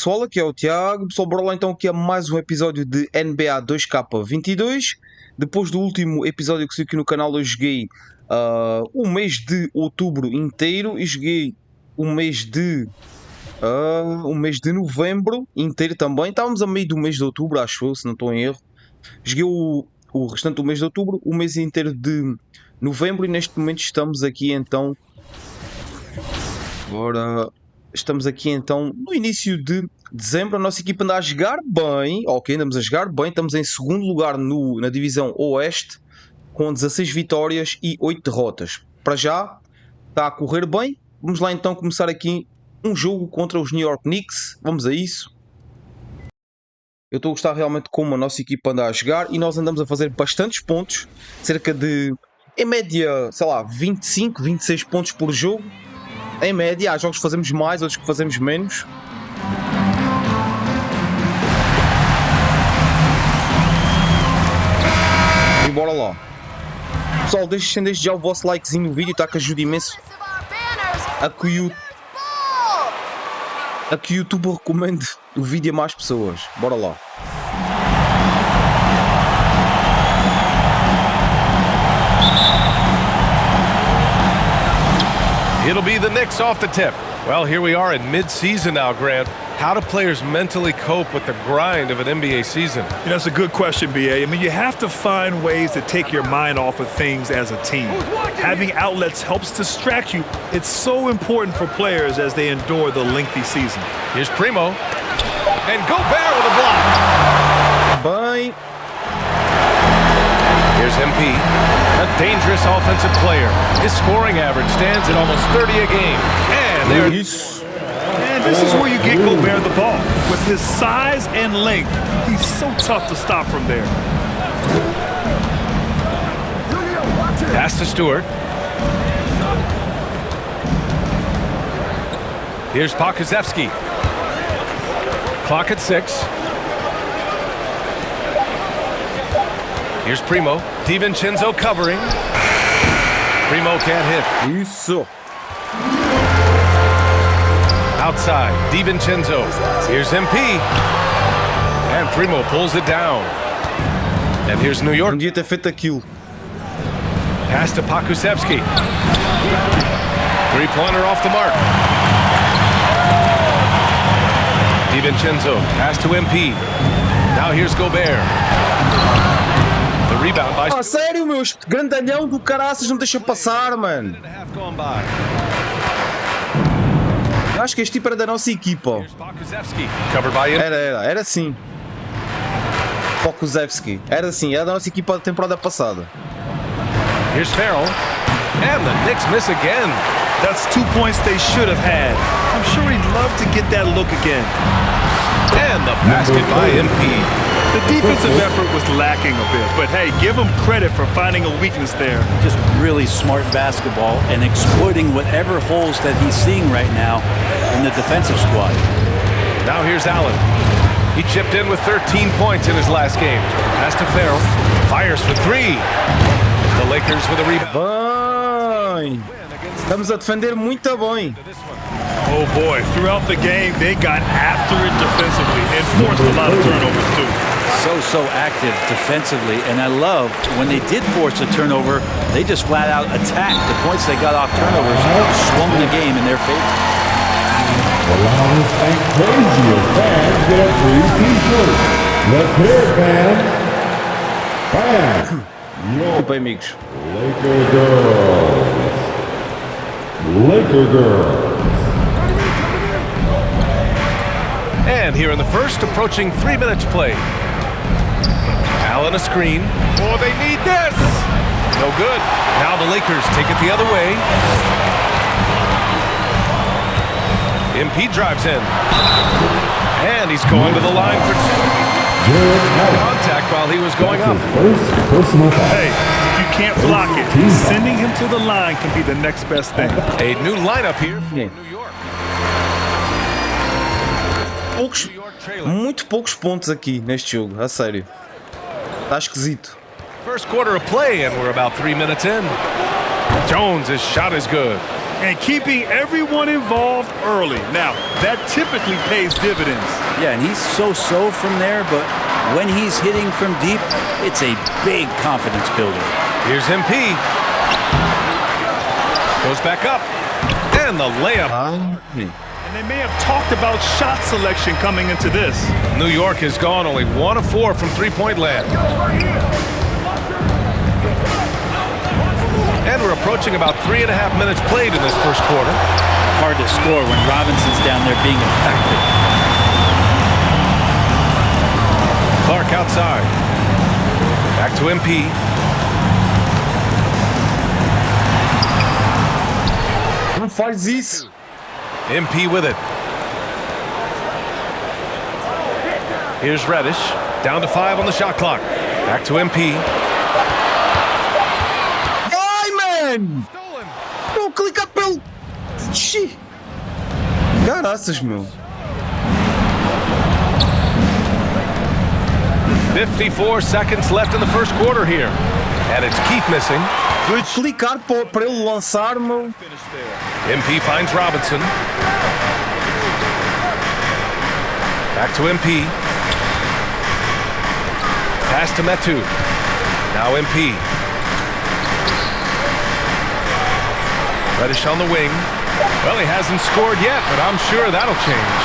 pessoal, aqui é o Tiago. Pessoal, bora lá então aqui a mais um episódio de NBA 2K22. Depois do último episódio que saiu aqui no canal, eu joguei o mês de outubro inteiro e joguei o mês de novembro inteiro também. Estávamos a meio do mês de outubro, acho eu, se não estou em erro. Joguei o restante do mês de outubro, o mês inteiro de novembro e neste momento estamos aqui então... Estamos aqui então no início de dezembro. A nossa equipa anda a jogar bem. Ok, andamos a jogar bem. Estamos em segundo lugar na divisão Oeste com 16 vitórias e 8 derrotas. Para já está a correr bem. Vamos lá então começar aqui um jogo contra os New York Knicks. Vamos a isso. Eu estou a gostar realmente como a nossa equipa anda a jogar e nós andamos a fazer bastantes pontos. Cerca de, em média, sei lá, 25, 26 pontos por jogo. Em média, há jogos que fazemos mais, outros que fazemos menos. E bora lá. Pessoal, deixem desde já o vosso likezinho no vídeo, tá, que ajuda imenso a que o YouTube recomende o vídeo a mais pessoas. Bora lá. It'll be the Knicks off the tip. Well, here we are in mid-season now, Grant. How do players mentally cope with the grind of an NBA season? You know, that's a good question, B.A. I mean, you have to find ways to take your mind off of things as a team. Having outlets helps distract you. It's so important for players as they endure the lengthy season. Here's Primo. And Gobert with a block. Bye. Here's MP, a dangerous offensive player. His scoring average stands at almost 30 a game. And there it is. And this is where you get Gobert the ball. With his size and length, he's so tough to stop from there. Pass to Stewart. Here's Pokusevski. Clock at 6. Here's Primo. DiVincenzo covering. Primo can't hit. Isso. Outside, DiVincenzo. Here's MP. And Primo pulls it down. And here's New York. Podia ter feito aquilo. Pass to Pokusevski. Three-pointer off the mark. DiVincenzo. Pass to MP. Now here's Gobert. Rebound by... Ah, sério, meu? Este grandalhão do caraças não deixa passar, mano. Eu acho que este tipo era da nossa equipa. Era sim. Pokusevski. Era sim, era da nossa equipa da temporada passada. Here's Farrell. And the Knicks miss again. That's 2 points they should have had. I'm sure he'd love to get that look again. And the basket by MP. The defensive effort was lacking a bit, but hey, give him credit for finding a weakness there. Just really smart basketball and exploiting whatever holes that he's seeing right now in the defensive squad. Now here's Allen. He chipped in with 13 points in his last game. Pass to Farrell. Fires for 3. The Lakers with a rebound. Bem. Estamos a defender muito bem. Oh boy, throughout the game, they got after it defensively and forced a lot of turnovers too. So active defensively, and I love when they did force a turnover, they just flat out attacked. The points they got off turnovers swung the game in their favor. The loudest and craziest fans get a free t-shirt. Let's hear it, fans. Fans, Desculpa, amigos. Laker girls. And here in the first, approaching 3 minutes played. Allen a screen. Oh, they need this! No good. Now the Lakers take it the other way. MP drives in. And he's going to the line for 2. Contact while he was going up. Hey, if you can't block it, sending him to the line can be the next best thing. A new lineup here for New York. Muito poucos pontos aqui neste jogo, a sério. Está esquisito. First quarter of play and we're about 3 minutes in. Jones' shot is good. and keeping everyone involved early. Now, that typically pays dividends. Yeah, and he's so-so from there, but when he's hitting from deep, it's a big confidence builder. Here's MP. Goes back up. And the layup. And they may have talked about shot selection coming into this. New York has gone only 1 of 4 from three-point land. And we're approaching about 3.5 minutes played in this first quarter. Hard to score when Robinson's down there being effective. Clark outside. Back to MP. Não faz isso. MP with it. Here's Reddish. Down to 5 on the shot clock. Back to MP. Não, clica pelo... Xi. Caraças, meu. 54 seconds left in the first quarter here. And it's Keith missing. Vou clicar para ele lançar, meu. MP finds Robinson. Back to MP. Pass to Metu. Now MP. Reddish on the wing. Well, he hasn't scored yet, but I'm sure that'll change.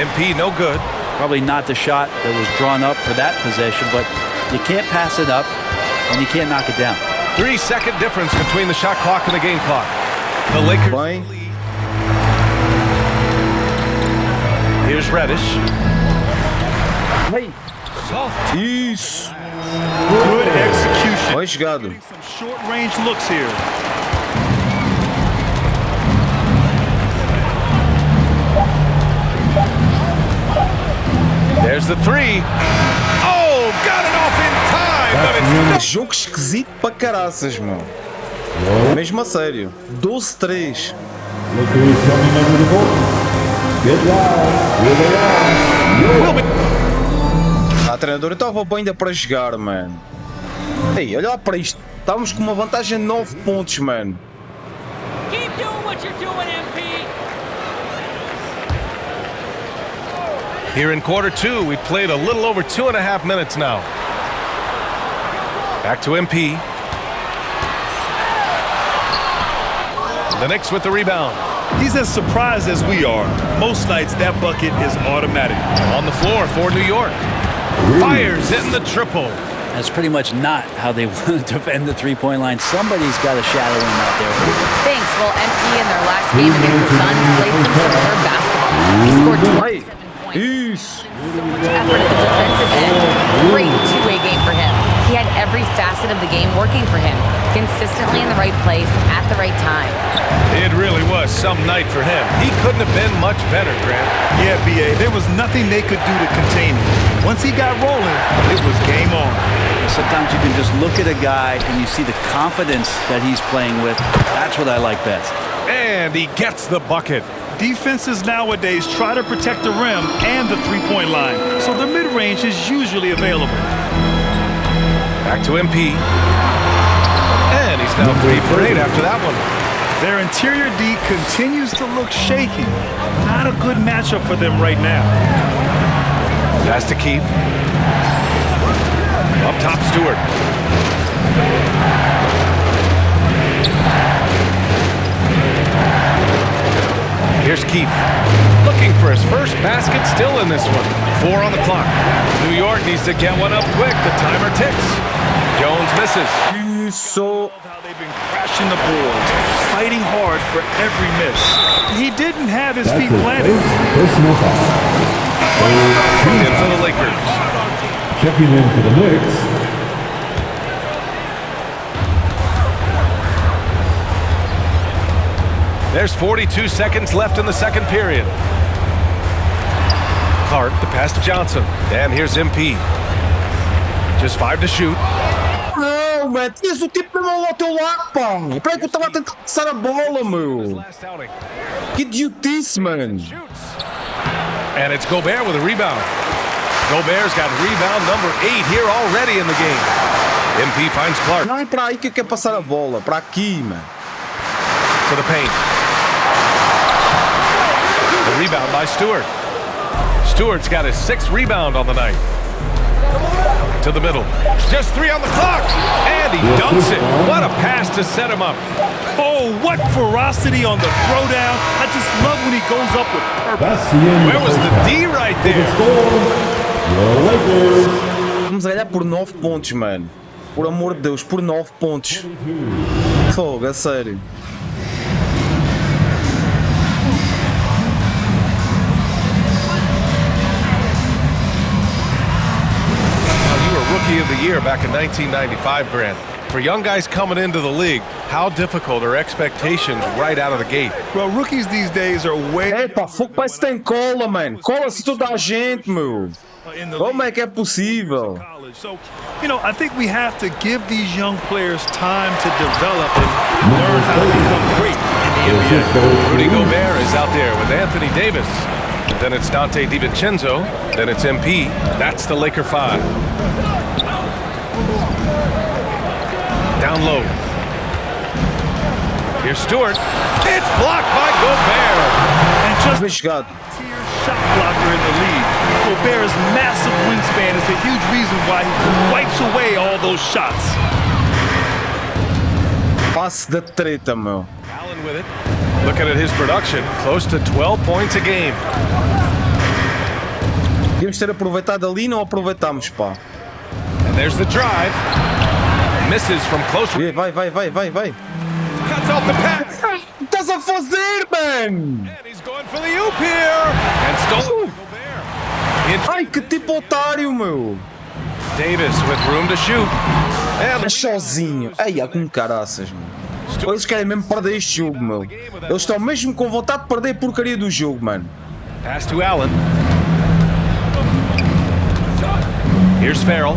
MP, no good. Probably not the shot that was drawn up for that possession, but you can't pass it up, and you can't knock it down. 3-second difference between the shot clock and the game clock. The Lakers Bem. lead. Here's Reddish. Hey. Soft. Isso. Good execution. Bem jogado. Some short-range looks here. There's the three. Oh, got it off in time, but it's Jogo esquisito para caraças, meu. Mesmo a sério. 12-3. Look who's coming under the ball. Get loud. Ah, treinador, eu estava bem ainda para jogar, mano. Ei, olha lá para isto. Estávamos com uma vantagem de 9 pontos, mano. Keep doing what you're doing, MP. here in quarter 2. We played a little over 2.5 minutes now. Back to MP. The Knicks with the rebound. He's as surprised as we are. Most nights that bucket is automatic. On the floor for New York. Fires in the triple. That's pretty much not how they want to defend the three-point line. Somebody's got to shadow him out there. Thanks. Well, MP in their last game against the Suns played some superb basketball. He scored 27 points. So much effort at the defensive end. Great two-way game for him. He had every facet of the game working for him, consistently in the right place at the right time. It really was some night for him. He couldn't have been much better, Grant. Yeah, B.A., there was nothing they could do to contain him. Once he got rolling, it was game on. Sometimes you can just look at a guy and you see the confidence that he's playing with. That's what I like best. And he gets the bucket. Defenses nowadays try to protect the rim and the three-point line, so the mid-range is usually available. Back to MP. And he's now 3 for 8 after that one. Their interior D continues to look shaky. Not a good matchup for them right now. Pass to Keith. Up top, Stewart. Here's Keith. Looking for his first basket, still in this one. 4 on the clock. New York needs to get one up quick. The timer ticks. Jones misses. Isso. How they've been crashing the boards, fighting hard for every miss. He didn't have his feet planted. Personal foul. In for the Lakers. Checking in for the Knicks. There's 42 seconds left in the second period. Hart, the pass to Johnson. And here's MP. Just 5 to shoot. Não, mano, tinhas o tipo mesmo ao teu lado, pá. Para que eu estava a tentar passar a bola, meu. Last outing. Que idiotice, mano. And it's Gobert with a rebound. Gobert's got rebound number 8 here already in the game. MP finds Clark Não é para aí que eu quero passar a bola, para aqui, mano. to the paint. The rebound by Stewart. Stewart's got his 6th rebound on the night. To the middle. Just 3 on the clock. And he dunks it. What a pass to set him up. Oh, what ferocity on the throwdown. I just love when he goes up with purpose. That's the end. Where was the D right there? Your Lakers. Vamos a ganhar por 9 pontos, mano. Por amor de Deus, por 9 pontos. Fogo, a sério. Rookie of the year back in 1995, Grant. For young guys coming into the league, how difficult are expectations right out of the gate? Well, rookies these days are way... Epa, fogo, parece que tem cola, mano. Cola-se toda a gente, meu. Como é que é possível? So, you know, I think we have to give these young players time to develop and learn how to become great in the NBA. Rudy Gobert is out there with Anthony Davis. Then it's Dante DiVincenzo. Then it's MP. That's the Laker 5. Down low. Here's Stewart. It's blocked by Gobert. And just Bem chegado. tier shot blocker in the league. Gobert's massive wingspan is a huge reason why he wipes away all those shots. Passe da treta, meu. Allen with it. Looking at his production, close to 12 points a game. Devíamos ter aproveitado ali, não aproveitamos, pá. And there's the drive. Misses from close range. Vai. Cuts off the pass. Estás a fazer, man? And he's going for the oop here. And stolen by Gobert. Ai, que tipo otário, meu. Davis with room to shoot. And É sozinho. Ai, há com caraças, meu. Eles querem mesmo perder este jogo, meu. Eles estão mesmo com vontade de perder a porcaria do jogo, mano. pass to Allen. Here's Farrell.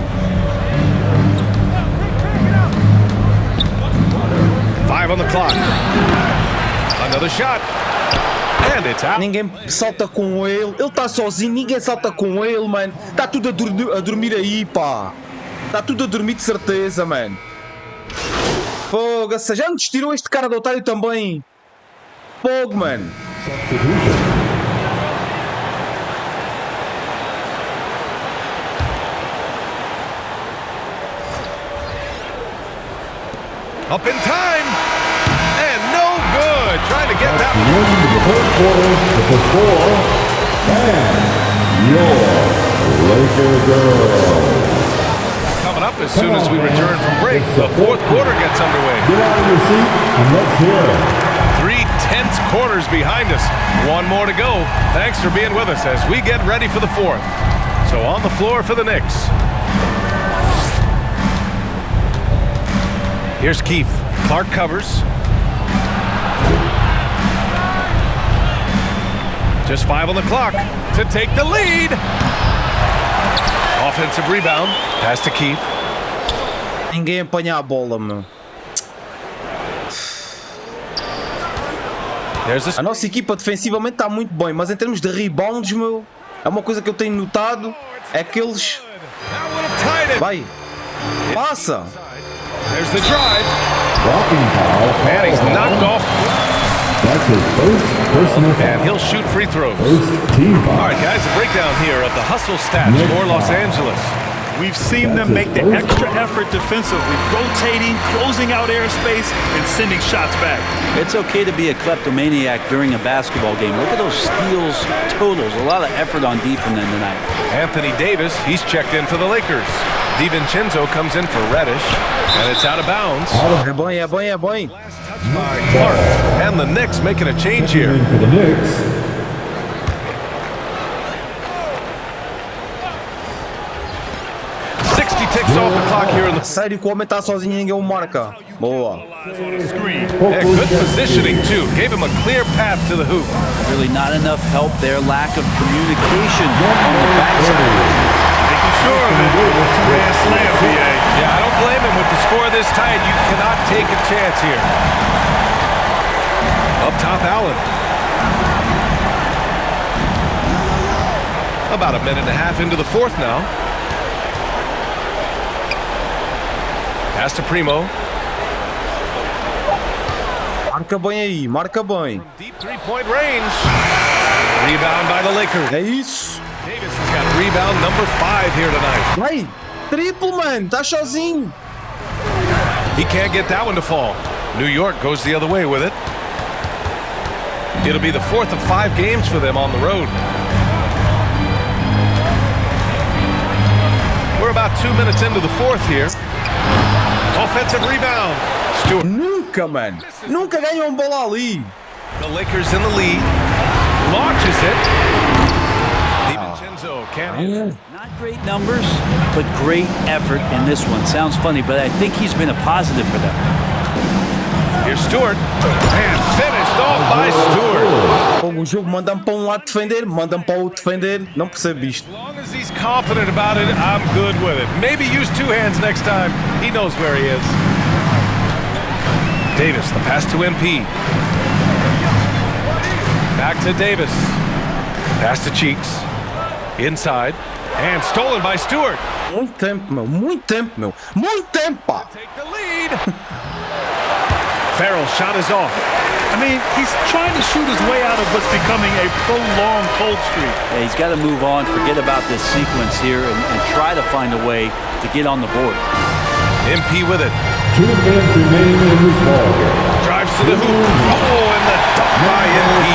5 on the clock. Another shot. And it's out. Ninguém salta com ele. Ele está sozinho, ninguém salta com ele, mano. Está tudo a dormir aí, pá. Está tudo a dormir de certeza, mano. Fogo, já nos tirou este cara do otário também. Fogo, mano. Up in time. And no good. Trying to get that. The end of the first quarter with the score, and your Laker girls. Coming up as soon as we return from break, the fourth quarter gets underway. Get out of your seat and let's hear it. 3 tense quarters behind us. One more to go. Thanks for being with us as we get ready for the fourth. So on the floor for the Knicks. Here's Keith. Clark covers. Just 5 on the clock to take the lead. Offensive rebound. Pass to Keith. Ninguém apanha a bola, meu. A nossa equipa defensivamente está muito bem, mas em termos de rebounds, meu, é uma coisa que eu tenho notado, é que eles... Vai, passa! There's the drive. Blocking foul. And he's knocked off. That's his first personal foul. And he'll shoot free throws. First team foul. All right, guys, a breakdown here of the hustle stats for Los Angeles. We've seen them make the extra effort defensively, rotating, closing out airspace, and sending shots back. It's okay to be a kleptomaniac during a basketball game. Look at those steals totals. A lot of effort on D from them tonight. Anthony Davis, he's checked in for the Lakers. DiVincenzo comes in for Reddish, and it's out of bounds. É bom, é bom, é bom. Touched by Clark, and the Knicks making a change here. In for the Knicks. 60 ticks off the clock here in the... Sério que o homem está sozinho e ninguém o marca. Boa. Yeah, good positioning, too. Gave him a clear path to the hoop. Really not enough help there. Lack of communication on the backside. Making sure of it. Grand slam, VA. Yeah, I don't blame him with the score this tight. You cannot take a chance here. Up top, Allen. About a minute and a half into the fourth now. Pass to Primo. Marca bem aí, marca bem. Deep three-point range. Rebound by the Lakers. É isso. Davis has got rebound number 5 here tonight. Vai, triplo, mano, tá sozinho. He can't get that one to fall. New York goes the other way with it. It'll be the 4th of 5 games for them on the road. We're about 2 minutes into the 4th here. Offensive rebound. Stewart. Nunca, mano. Nunca ganham bola ali. The Lakers in the lead. Launches it. DiVincenzo can't hit. Not great numbers, but great effort in this one. Sounds funny, but I think he's been a positive for them. Here's Stewart. And finished off by Stewart. O jogo manda-me para um lado defender, manda-me para o outro defender. Não percebo isto. As long as he's confident about it, I'm good with it. Maybe use 2 hands next time. He knows where he is. Davis, the pass to MP. Back to Davis. Pass to Cheeks. Inside. And stolen by Stewart. Muito tempo, meu. Muito tempo, meu. Muito tempo, pá. Take the lead. Farrell's shot is off. I mean, he's trying to shoot his way out of what's becoming a prolonged cold streak. Yeah, he's got to move on, forget about this sequence here, and try to find a way to get on the board. MP with it. 2 minutes remaining in this ball game. Drives to the hoop. Oh, and the dunk by MP.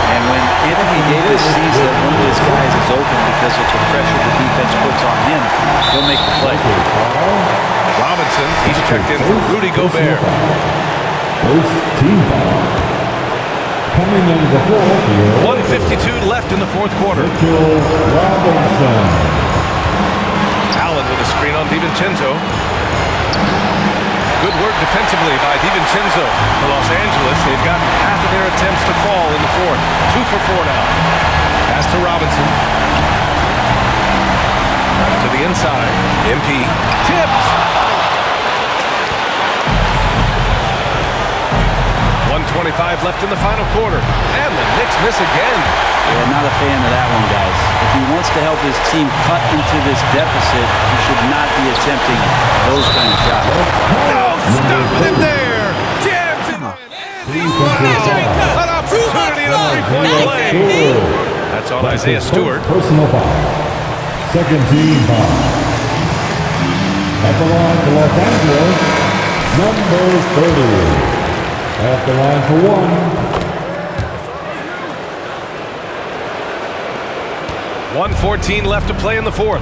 And when Anthony Davis sees that one of his guys is open because of the pressure the defense puts on him, he'll make the play. Robinson, he's checked in for Rudy Gobert. First team foul. Coming into the fourth here. 1:52 left in the 4th quarter. Mitchell Robinson. Allen with a screen on DiVincenzo. Good work defensively by DiVincenzo. For Los Angeles, they've got half of their attempts to fall in the 4th. 2 for 4 now. Pass to Robinson. To the inside. MP. Tipped. 1:25 left in the final quarter. And the Knicks miss again. Yeah, not a fan of that one, guys. If he wants to help his team cut into this deficit, he should not be attempting those kind of shots. Oh, stop it there. Jams it in. An opportunity to 3-point play. That's on Isaiah Stewart. Personal foul. Second team foul. At the line for Los Angeles, number 30. At the line for 1. 1:14 left to play in the 4th.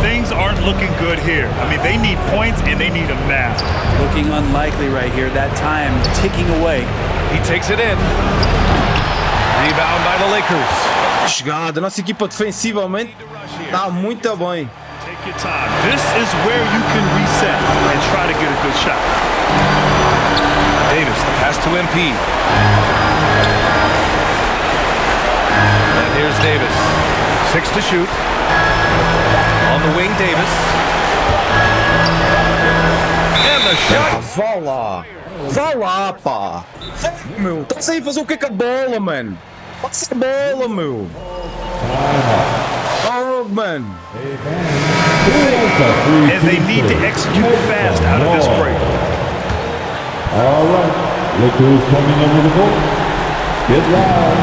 Things aren't looking good here. I mean, they need points and they need them now. Looking unlikely right here. That time ticking away. He takes it in. Rebound by the Lakers. Chegada, nossa equipa defensivamente está muito bem. Take your time. This is where you can reset and try to get a good shot. Davis, the pass to MP. And here's Davis. 6 to shoot. On the wing, Davis. And the shot. Vá lá. Vá lá, pá. Meu, tá sem fazer o que com a bola, mano? Passa a bola, meu. Oh, mano. And they need to execute fast out of this break. All right. Look who's coming under the goal. Get loud.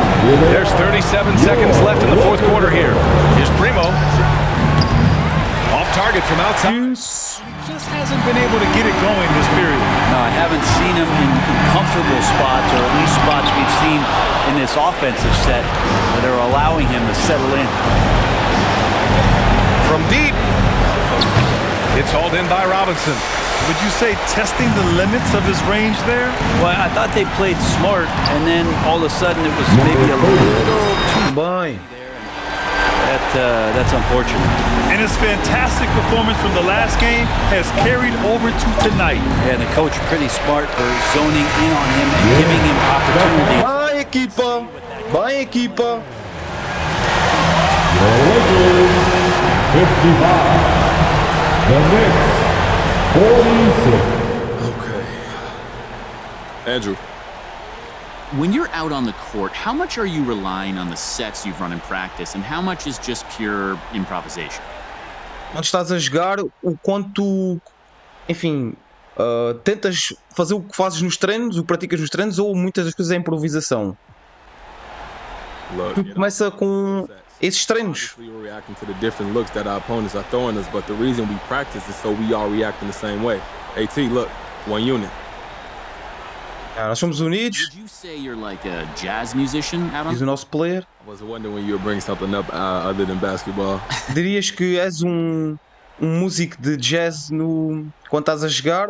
There's 37 seconds left in the 4th quarter here. Here's Primo. Off target from outside. Just hasn't been able to get it going this period. No, I haven't seen him in comfortable spots, or at least spots we've seen in this offensive set that are allowing him to settle in. From deep. It's hauled in by Robinson. Would you say testing the limits of his range there? Well, I thought they played smart, and then all of a sudden it was maybe a little too Bem. That's unfortunate. And his fantastic performance from the last game has carried over to tonight. Yeah, and the coach pretty smart for zoning in on him and giving him opportunity. Vai, equipa. Vai, equipa. The Lakers, 55. The Knicks, 46. Okay. Andrew. When you're out on the court, how much are you relying on the sets you've run in practice and how much is just pure improvisation? Quando estás a jogar, o quanto, enfim, tentas fazer o que fazes nos treinos, o que praticas nos treinos, ou muitas das coisas é improvisação? Tudo começa com esses treinos. Nós somos unidos. Diz o nosso player. Dirias que és um músico de jazz quando estás a jogar?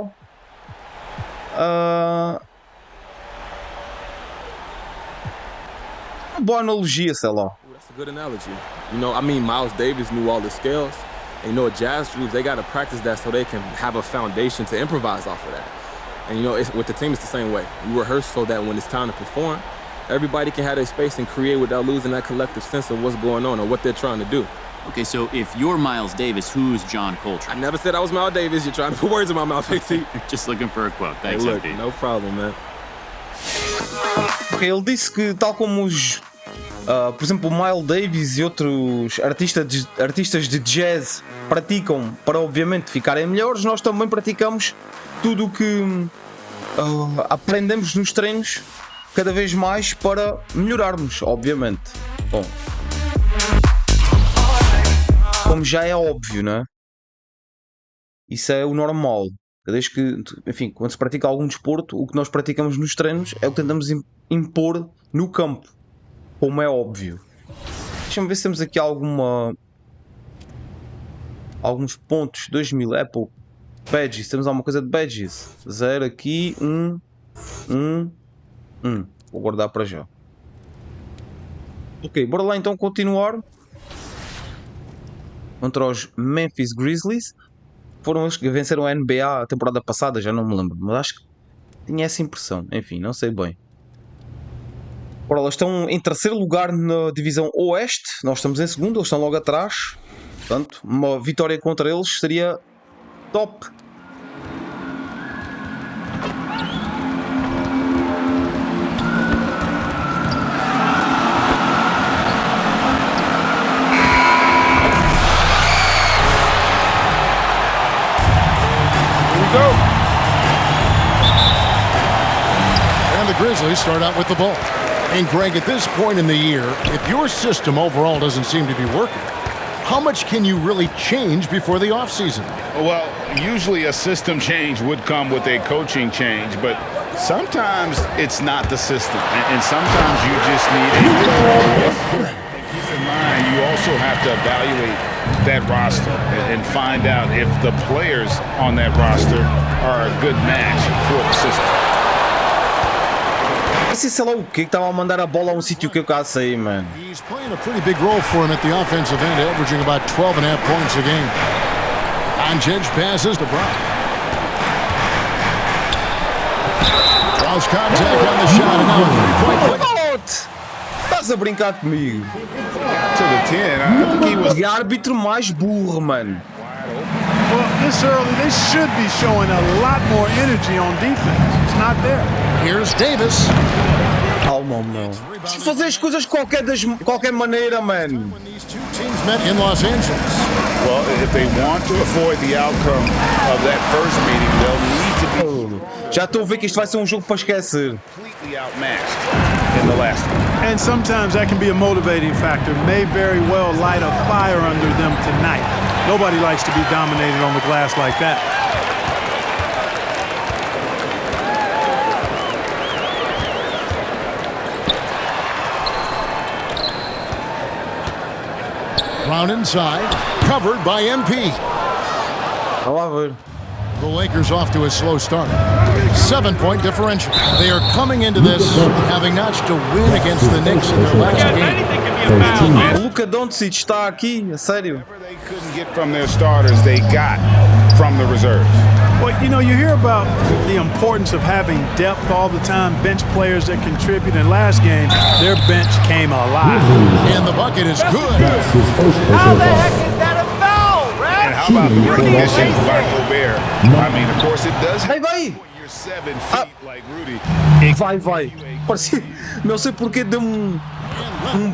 Boa analogia, sei lá. That's a good analogy. You know, I mean, Miles Davis knew all the scales. And you know, jazz groups, they got to practice that so they can have a foundation to improvise off of that. And you know, with the team, it's the same way. You rehearse so that when it's time to perform, everybody can have their space and create without losing that collective sense of what's going on or what they're trying to do. Okay, so if you're Miles Davis, who's John Coltrane? I never said I was Miles Davis. You're trying to put words in my mouth, AT. Just looking for a quote. Thanks, hey, look, MP. no problem, man. Okay, ele disse que, tal como por exemplo, o Miles Davis e outros artistas de jazz praticam para, obviamente, ficarem melhores, nós também praticamos tudo o que aprendemos nos treinos cada vez mais para melhorarmos, obviamente. Bom, como já é óbvio, né? Isso é o normal. Desde que, enfim, quando se pratica algum desporto, o que nós praticamos nos treinos é o que tentamos impor no campo, como é óbvio. Deixa-me ver se temos aqui alguns pontos. 2000, Apple, badges, temos alguma coisa de badges? 0 aqui, 1. Vou guardar para já. Ok, bora lá então continuar contra os Memphis Grizzlies. Foram eles que venceram a NBA a temporada passada, já não me lembro, mas acho que tinha essa impressão. Enfim, não sei bem. Ora, eles estão em terceiro lugar na divisão Oeste, nós estamos em segundo, eles estão logo atrás. Portanto, uma vitória contra eles seria top. And the Grizzlies start out with the ball. And Greg, at this point in the year, if your system overall doesn't seem to be working, how much can you really change before the offseason? Well, usually a system change would come with a coaching change, but sometimes it's not the system, and sometimes you just need a keep in mind, you also have to evaluate that roster and find out if the players on that roster are a good match for the system. Sei lá o que estava a mandar a bola a sítio que eu cá sei, mano. He's playing a pretty big role for him at the offensive end, averaging about 12.5 points a game. On-edge passes to Brown. Draws contact on the shot and now a three-point play. Estás a brincar comigo? To the 10, I think he was... Que árbitro mais burro, mano. Well, this early, they should be showing a lot more energy on defense. It's not there. Here's Davis. Calma, meu. Se fazer as coisas de qualquer maneira, mano. When these two teams met in Los Angeles. Well, if they want to avoid the outcome of that first meeting, they'll need to be... Já estou a ver que isto vai ser um jogo para esquecer. completely outmatched in the last one. And sometimes that can be a motivating factor. May very well light a fire under them tonight. Nobody likes to be dominated on the glass like that. Brown inside, covered by MP. Vamos ver. The Lakers off to a slow start. 7-point differential. They are coming into this having notched a win against the Knicks in their last game. O Luka Doncic está aqui, a sério. Whatever they couldn't get from their starters, they got from the reserves. Well, you know, you hear about the importance of having depth all the time, bench players that contribute. In last game, their bench came alive. And the bucket is good. How the heck is that a foul, Ref? And how about the recognition by Gobert? I mean, of course, it does Vai, help vai. when you're 7 feet like Rudy. Vai. Parecia, não sei porque deu um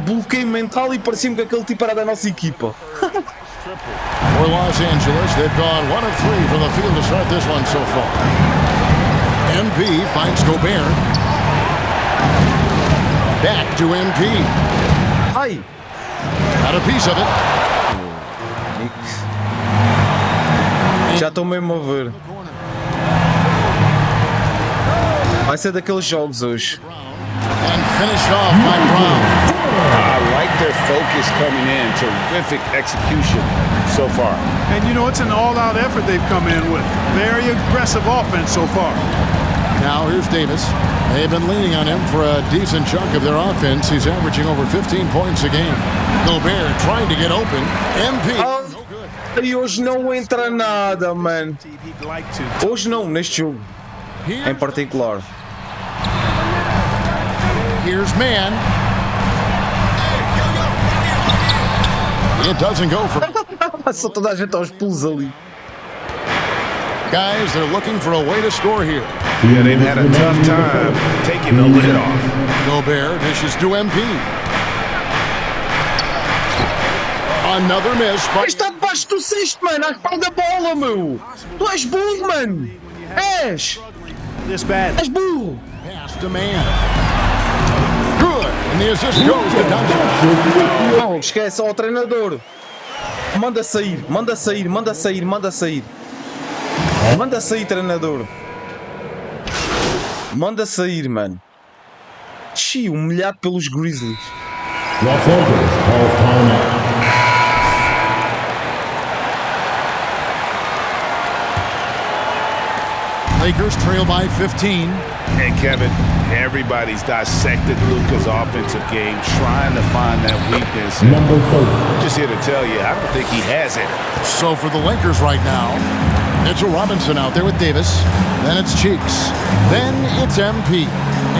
bloqueio mental e parecia-me que aquele tipo era da nossa equipa. For Los Angeles, they've gone 1 of 3 from the field to start this one so far. MP finds Gobert. Back to MP. Ai! Got a piece of it. Já estou mesmo a ver. Vai ser daqueles jogos hoje. And finish off by Brown. I like their focus coming in. Terrific execution so far. And you know, it's an all-out effort they've come in with. Very aggressive offense so far. Now here's Davis. They've been leaning on him for a decent chunk of their offense. He's averaging over 15 points a game. Gobert trying to get open. MP. No good. E hoje não entra nada, man. Hoje não, neste jogo. Em particular. Here's man. It doesn't go for. Só toda a gente aos pulos ali. Guys, they're looking for a way to score here. Yeah, they've had a tough time taking the lid off. Gobert dishes to MP. Another miss. Está debaixo do cesto, mano. À espalda da bola, meu. Tu és burro, mano. És. És burro. Pass to man. Good. And the assist goes to Duncan. Não, esquece. Ó, treinador. Manda sair, manda sair, manda sair, manda sair. Manda sair, treinador. Manda sair, mano. Xi, humilhado pelos Grizzlies. Los Angeles calls timeout. Lakers trail by 15. And Kevin, everybody's dissected Luka's offensive game, trying to find that weakness. Number 30. I'm just here to tell you, I don't think he has it. So for the Lakers right now, Mitchell Robinson out there with Davis. Then it's Cheeks. Then it's MP.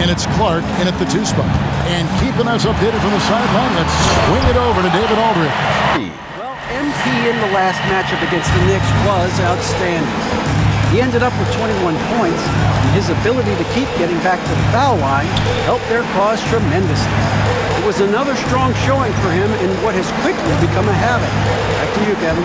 And it's Clark in at the 2 spot. And keeping us updated from the sideline, let's swing it over to David Aldridge. Well, MP in the last matchup against the Knicks was outstanding. He ended up with 21 points, and his ability to keep getting back to the foul line helped their cause tremendously. It was another strong showing for him in what has quickly become a habit. Back to you, Kevin.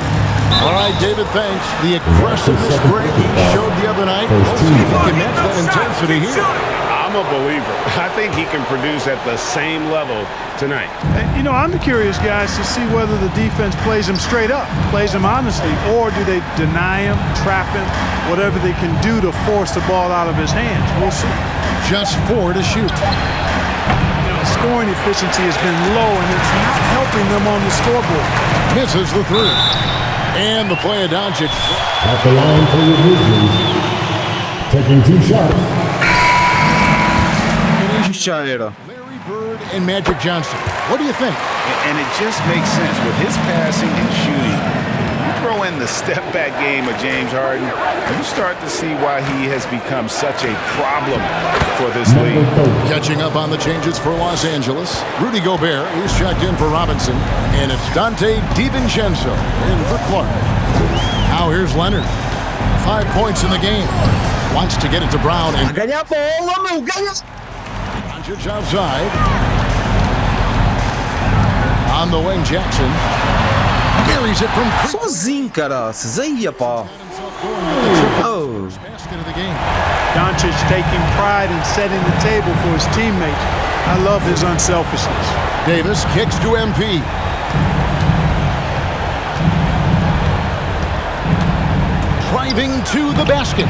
All right, David, thanks. The aggressive break he showed the other night. Let's see if he can match that intensity here. I'm a believer. I think he can produce at the same level tonight. And, you know, I'm curious, guys, to see whether the defense plays him straight up, plays him honestly, or do they deny him, trap him, whatever they can do to force the ball out of his hands. We'll see. Just 4 to shoot. You know, scoring efficiency has been low, and it's not helping them on the scoreboard. Misses the 3. And the play of Doncic. At the line for the Grizzlies. Taking 2 shots. Já era. Larry Bird and Magic Johnson. What do you think? And it just makes sense with his passing and shooting. You throw in the step-back game of James Harden, you start to see why he has become such a problem for this league. Catching up on the changes for Los Angeles. Rudy Gobert, he's checked in for Robinson. And it's Dante DiVincenzo in for Clark. Now here's Leonard. 5 points in the game. Wants to get it to Brown. And Ganhar a bola, meu. Ganha. Doncic outside. On the wing, Jackson. Carries it from Sozinho, caraças. Aí, pá. Oh. basket of the game. Doncic taking pride in setting the table for his teammates. I love his unselfishness. Davis kicks to MP. Driving to the basket.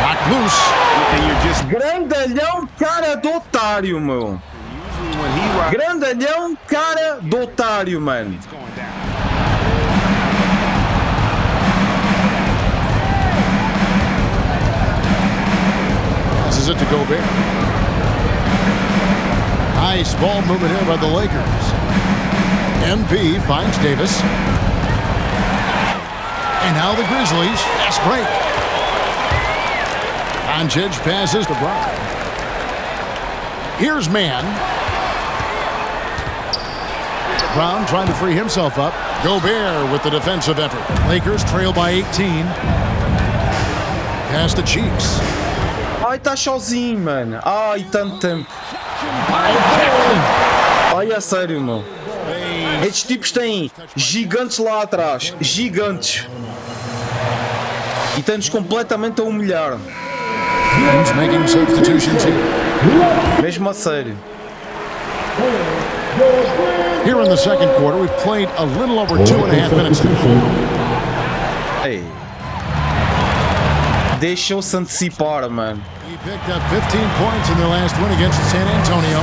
Knocked loose. And you're just Grandalhão, cara do otário, meu. Grandalhão, cara do otário, mano. Passes it to Gobert. Nice ball movement here by the Lakers. MP finds Davis. And now the Grizzlies. Fast break. Doncic passes to Brown. Here's man. Brown trying to free himself up. Gobert with the defensive effort. Lakers trail by 18. Pass to Cheeks. Ai, tá sozinho, mano. Ai, tanto tempo. Ai, a sério, meu. Estes tipos têm gigantes lá atrás. Gigantes. E estão-nos completamente a humilhar. Mesmo a sério. Here in the second quarter, we've played a little over 2.5 minutes. Ei. Deixou-se antecipar, man. He picked up 15 points in their last win against San Antonio.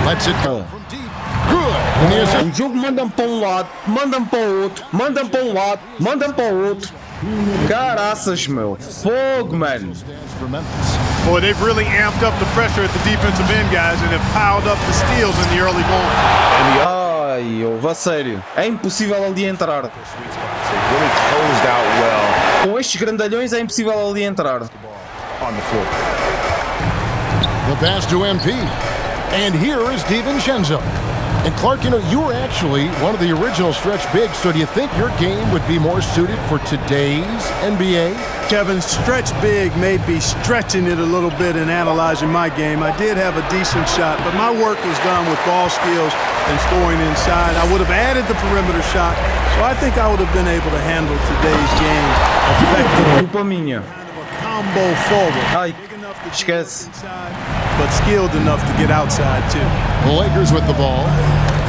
Lets it go from deep. Good. O jogo manda-me para um lado, manda-me para o outro, manda-me para um lado, manda-me para o outro. Caraças, meu. Fogo, man. Boy, they've really amped up the pressure at the defensive end, guys, and have piled up the steals in the early going. Ai, a sério. É impossível ali entrar. Com estes grandalhões é impossível ali entrar. The pass to MP. And here is DiVincenzo. And Clark, you know, you were actually one of the original stretch bigs, so do you think your game would be more suited for today's NBA? Kevin, stretch big may be stretching it a little bit in analyzing my game. I did have a decent shot, but my work was done with ball skills and scoring inside. I would have added the perimeter shot, so I think I would have been able to handle today's game effectively. Culpa minha. Combo forward. Ai, esquece. But skilled enough to get outside too. The Lakers with the ball,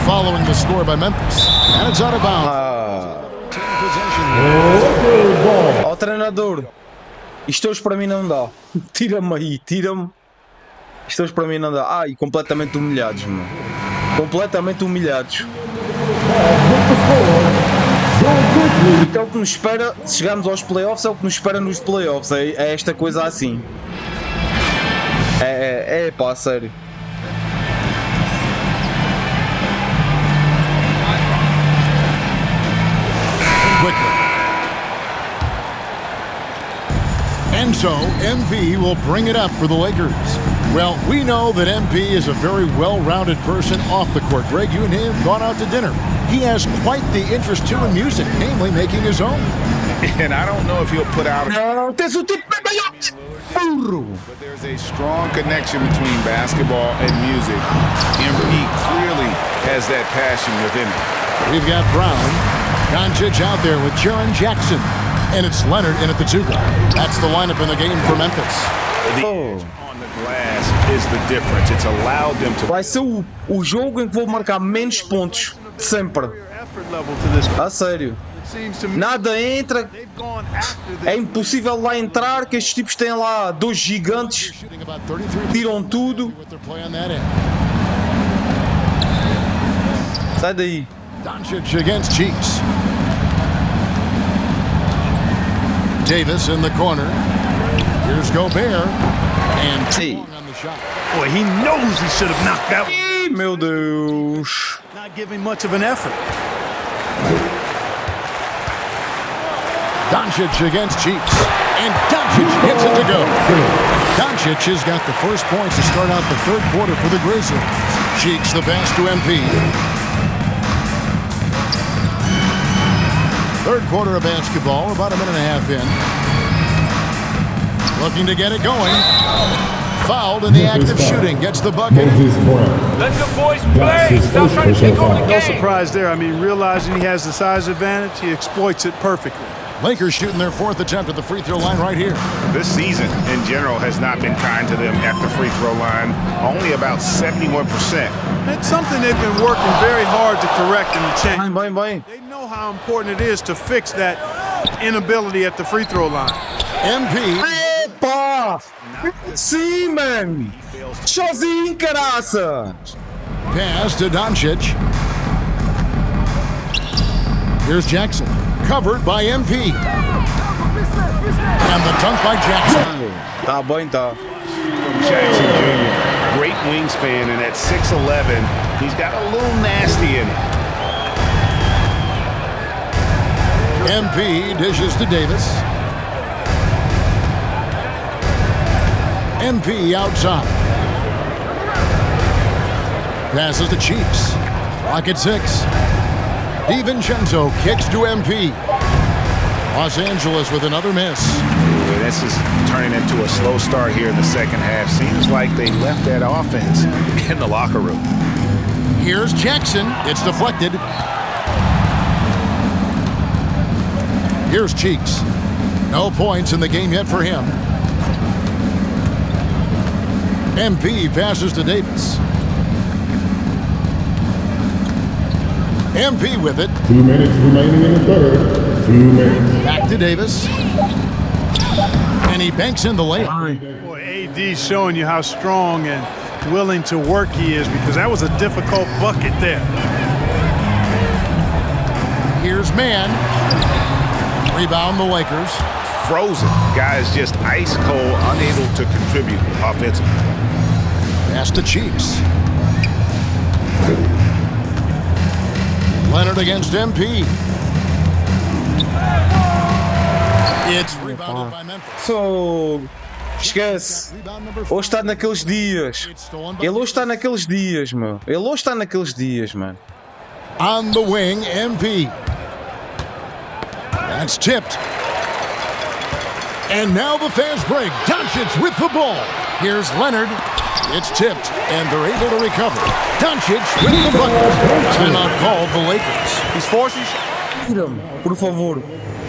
following the score by Memphis, and it's out of bounds. Ó treinador, isto hoje para mim não dá. Tira-me aí, tira-me. Isto hoje para mim não dá. Ai, completamente humilhados, mano. Completamente humilhados. Isto é o que nos espera, se chegarmos aos playoffs, é o que nos espera nos playoffs. É esta coisa assim. Pá, sério. And so, MP will bring it up for the Lakers. Well, we know that MP is a very well-rounded person off the court. Greg, you and him gone out to dinner. He has quite the interest, too, in music, namely making his own. And I don't know if he'll put out... But there's a strong connection between basketball and music. MP clearly has that passion within him. We've got Brown, Doncic out there with Jaren Jackson, and it's Leonard in at the two guard. That's the lineup in the game for Memphis. The edge on the glass is the difference. It's allowed them to... Vai ser o jogo em que vou marcar menos pontos sempre. A sério. Nada entra. É impossível lá entrar, que estes tipos têm lá dois gigantes. Tiram tudo. Sai daí. Doncic against Cheeks. Davis in the corner. Here's Gobert. And two on the shot. Boy, he knows he should have knocked that one. Meu Deus. Not giving much of an effort. Doncic against Cheeks. And Doncic gets it to go. Doncic has got the first points to start out the third quarter for the Grizzlies. Cheeks the pass to MP. Third quarter of basketball, about a minute and a half in. Looking to get it going. Fouled in the act of shooting. Gets the bucket. Let the boys play. Stop trying to take over the game. No surprise there. I mean, realizing he has the size advantage, he exploits it perfectly. Lakers shooting their fourth attempt at the free throw line right here. This season, in general, has not been kind to them at the free throw line. Only about 71%. It's something they've been working very hard to correct in the change. Bem. They know how important it is to fix that inability at the free throw line. MP. Epa! Sim, man! Sozinho, caraça! Pass to Doncic. Here's Jackson. Covered by MP. And the dunk by Jackson. Tá bom, tá. Jackson Jr., great wingspan, and at 6'11", he's got a little nasty in it. MP dishes to Davis. MP outside. Passes to Cheeks. Clock at 6. DiVincenzo kicks to MP. Los Angeles with another miss. This is turning into a slow start here in the second half. Seems like they left that offense in the locker room. Here's Jackson. It's deflected. Here's Cheeks. No points in the game yet for him. MP passes to Davis. MP with it. 2 minutes remaining in the third. 2 minutes. Back to Davis. And he banks in the layup. Boy, AD's showing you how strong and willing to work he is, because that was a difficult bucket there. Here's Mann. Rebound the Lakers. Frozen. Guys just ice cold, unable to contribute offensively. Pass to Cheeks. Leonard against MP. It's rebounded by Memphis. So, esquece. Hoje está naqueles dias. Ele hoje está naqueles dias, meu. Ele hoje está naqueles dias, mano. On the wing, MP. That's tipped. And now the fast break. Doncic with the ball. Here's Leonard. It's tipped, and they're able to recover. Doncic with the bucket. Timeout called the Lakers. He's forcing. Tira-me, por favor.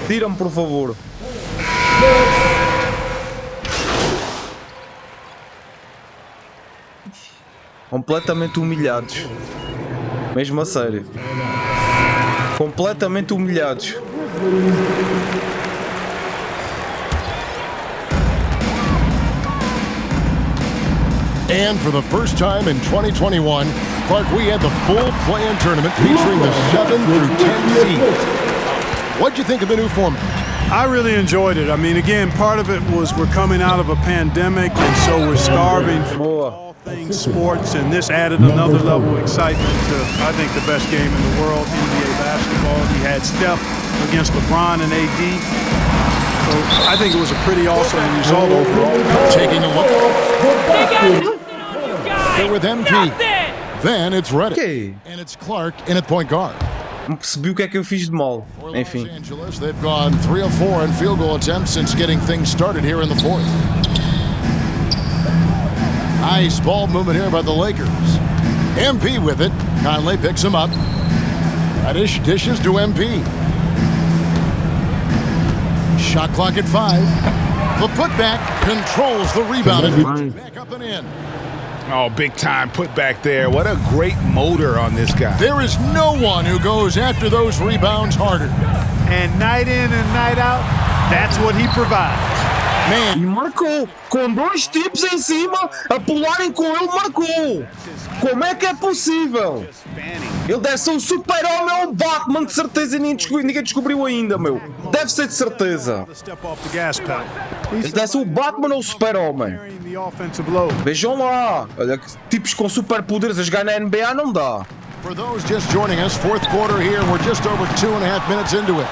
Tira-me, por favor. Completamente humilhados. Mesmo a sério. Completamente humilhados. And for the first time in 2021, Clark, we had the full play-in tournament featuring the 7 through 10 seeds. What'd you think of the new format? I really enjoyed it. I mean, again, part of it was we're coming out of a pandemic, and so we're starving for all things sports, and this added another level of excitement to, I think, the best game in the world, NBA basketball. You had Steph against LeBron and AD. So I think it was a pretty awesome result overall. Taking a look. They're with MP. Then it's Reddick. Okay. And it's Clark in at point guard. Não percebi o que é que eu fiz de mal. Enfim. Los Angeles, they've gone 3 of 4 in field goal attempts since getting things started here in the fourth. Nice ball movement here by the Lakers. MP with it. Conley picks him up. Reddish dishes to MP. Shot clock at 5. The putback controls the rebound. Back up and in. Oh, big time put back there. What a great motor on this guy. There is no one who goes after those rebounds harder. And night in and night out, that's what he provides. Man. E marcou, com 2 tipos em cima, a pularem com ele, marcou. Como é que é possível? Ele deve ser um super-homem ou um Batman, de certeza, ninguém descobriu ainda, meu. Deve ser de certeza. Ele deve ser o Batman ou o super-homem. Vejam lá, olha, tipos com superpoderes a jogar na NBA não dá. For those just joining us, fourth quarter here, we're just over 2.5 minutes into it.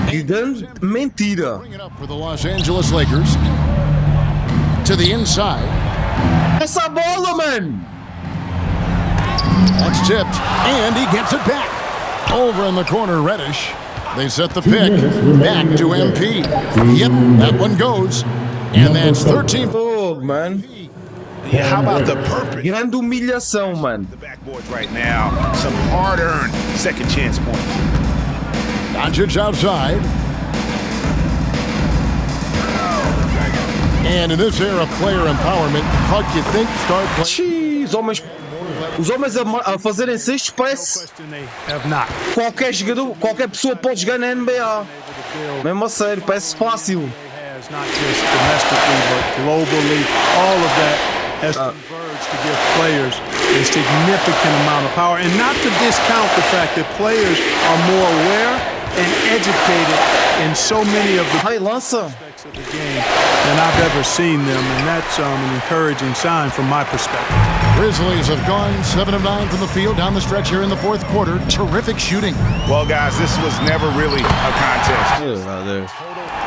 Que grande mentira. Bring it up for the Los Angeles Lakers. To the inside. Essa bola, man! That's tipped, and he gets it back. Over in the corner, Reddish. They set the pick. Back to MP. Yep, that one goes. And that's 13. Oh, man. Yeah, how about the purpose? Grande humilhação, man. The backboards right now. Some hard-earned second chance points. Doncic outside. And in this era of player empowerment, Clark, you think start playing? Os homens a fazerem cestos parece qualquer jogador, qualquer pessoa pode jogar na NBA. Mesmo a sério, parece fácil. Not just domestically, but globally, all of that has converged to give players a significant amount of power, and not to discount the fact that players are more aware and educated in so many of the aspects of the game than I've ever seen them, and that's an encouraging sign from my perspective. Grizzlies have gone 7 of 9 from the field down the stretch here in the fourth quarter. Terrific shooting. Well, guys, this was never really a contest. Total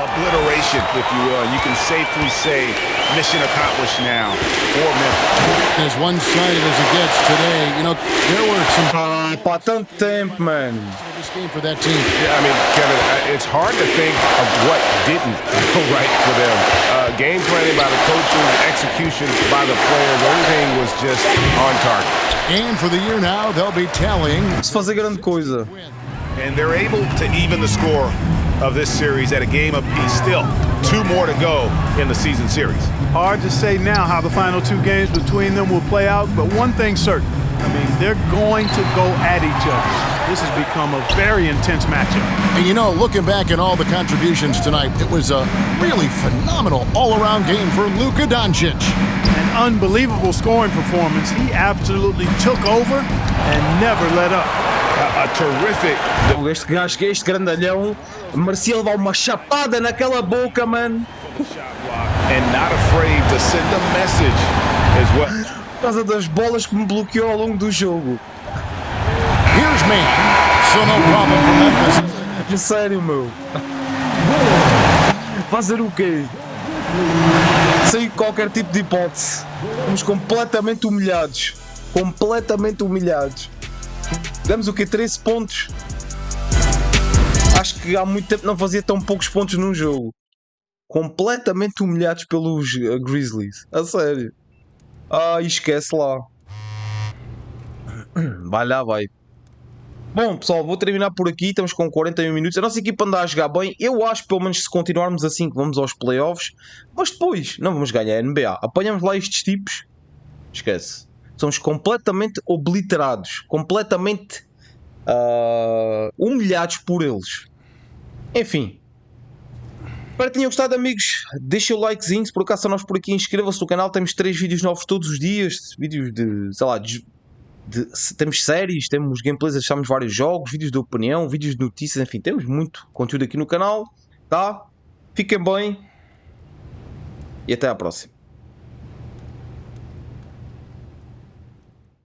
obliteration, if you will. You can safely say mission accomplished now for Memphis. As one-sided as it gets today, you know, there were some... Pas tanto tempo, man. This game for that team. Yeah, I mean, Kevin, it's hard to think of what didn't go right for them. Game planning by the coaches, execution by the players, everything was just on target. And for the year now, they'll be tallying. Se fazer grande coisa. And they're able to even the score of this series at a game apiece. Still, 2 more to go in the season series. Hard to say now how the final 2 games between them will play out, but one thing's certain. I mean, they're going to go at each other. This has become a very intense matchup. And you know, looking back at all the contributions tonight, it was a really phenomenal all-around game for Luka Doncic. An unbelievable scoring performance. He absolutely took over and never let up. A terrific... Este gajo, este grandalhão, merecia levar uma chapada naquela boca, man. And not afraid to send a message as well. Por causa das bolas que me bloqueou ao longo do jogo. Here's man. So no problem for Memphis. Sério, meu. Fazer o quê? Sem qualquer tipo de hipótese. Fomos completamente humilhados. Completamente humilhados. Demos o quê? 13 pontos. Acho que há muito tempo não fazia tão poucos pontos num jogo. Completamente humilhados pelos Grizzlies. A sério. Esquece lá. Vai lá, vai. Bom, pessoal, vou terminar por aqui. Estamos com 41 minutos. A nossa equipa anda a jogar bem. Eu acho, pelo menos, se continuarmos assim, que vamos aos playoffs. Mas depois, não vamos ganhar a NBA. Apanhamos lá estes tipos. Esquece. Somos completamente obliterados. Completamente humilhados por eles. Enfim. Espero que tenham gostado, amigos. Deixem o likezinho. Se por acaso nós por aqui, inscrevam-se no canal. Temos 3 vídeos novos todos os dias. Vídeos de, sei lá, temos séries, temos gameplays, achamos vários jogos, vídeos de opinião, vídeos de notícias, enfim, temos muito conteúdo aqui no canal, tá? Fiquem bem e até à próxima.